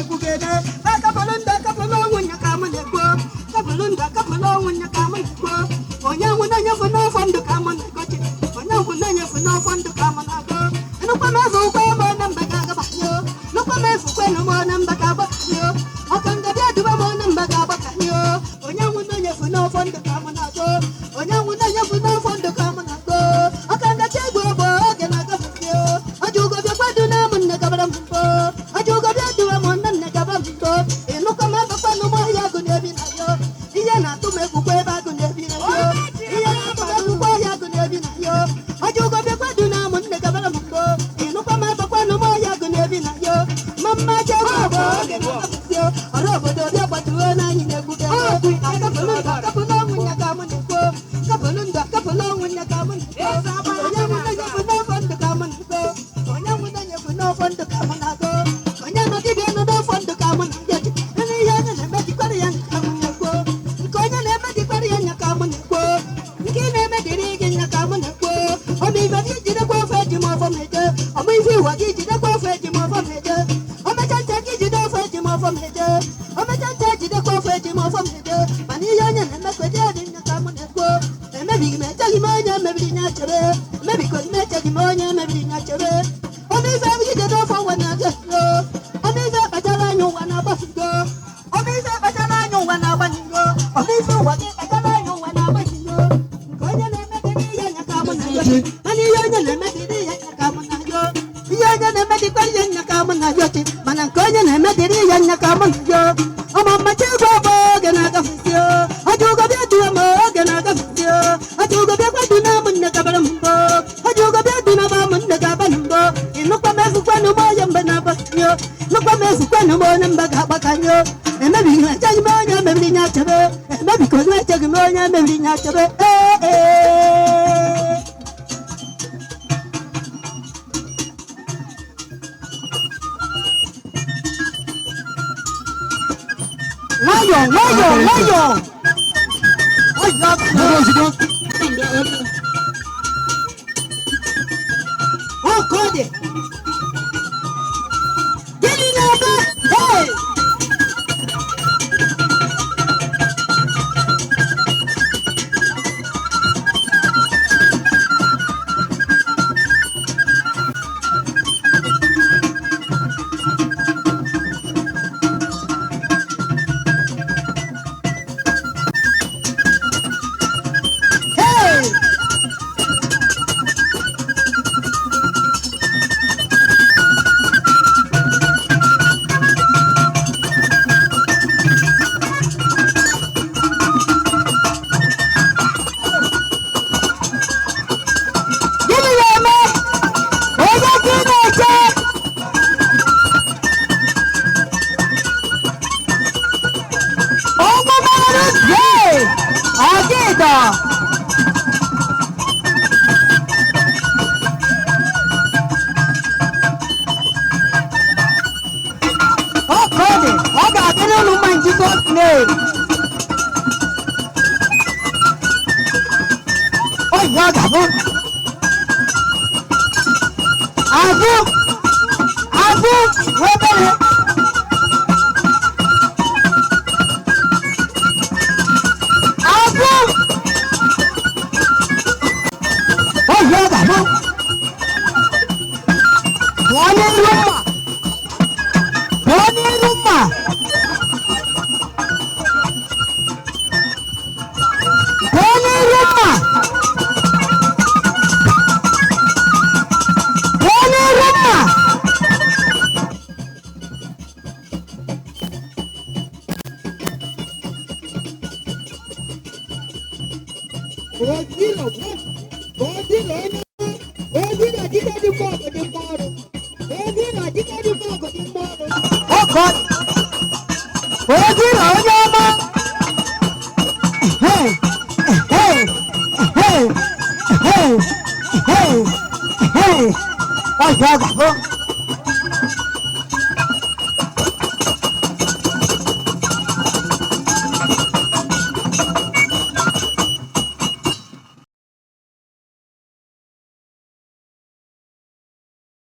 gugene akapalunda kapalongunya kamaneko kapalunda kapalongunya kamaneko onyangunya nyafuna fondo kamaneko onyangunya nyafuna fondo kamanako no pamezu kwa mona mbaka bayo no pamezu kwa mona mbaka bayo akanga dia duba mona mbaka bayo onyangunya nyafuna fondo kamanako onyangunya nyafuna fondo kamanako akanga chegwa boga na kabayo ajugo bya kwaduna munna kabarambo ajugo bya duba mona nakabarambo eno kama bapa no moya gunebinayo iya na tume kukwe ba gunebinayo iya na tume kukwe ya gunebinayo ajugo bya kwaduna munna kabarambo eno kama bapa no moya gunebinayo mama chegwa boga na kabayo orobo do bya kwaduna nyine kuge akabulunda kapulongu nya kamuneko kapulunda kapulongu nya kamuneko onyangunya nyafuna fondo kamuneko onyangunya nyafuna fondo kamuneko onyangunya kibeno do fondo kamuneko ni yanya ne meti kwari yanya kamuneko nkonya ne meti kwari yanya kamuneko nkine mediri nya kamuneko omi badi jide kwa feji mo fomeje omi fi wagi jide kwa feji mo fomeje omi chante jide feji mo fomeje omi chante jide kwa feji mo fomeje mani yanya ne mekwede nya kamuneko maybe me tell you monya maybe nya chere maybe cause me tell you monya maybe nya chere omi fa bi jide do fo wana go omi fa batala nyu wana bafugo omi fa batala nyu wana baningo omi fa wagi batala nyu wana baningo konya ne mediri yanya kamuneko mani yanya ne mediri yanya kamuneko yanya ne mediri yanya kamuneko mana konya ne mediri yanya kamuneko ama machego boga na kafio ajugo bya duwa moga na kafio ajugo bya kwaduna munna kabarambo ajugo bya duna ba munna kabarambo inukwa mefu kwanu moya mbana bakyo nukwa mefu kwanu moya mbaga bakanyo emebi na chagi moya mebi nya chabe emebi ko na chagi moya mebi nya chabe Lion! Ay, oh, Cody! Get in there, hey! Hey!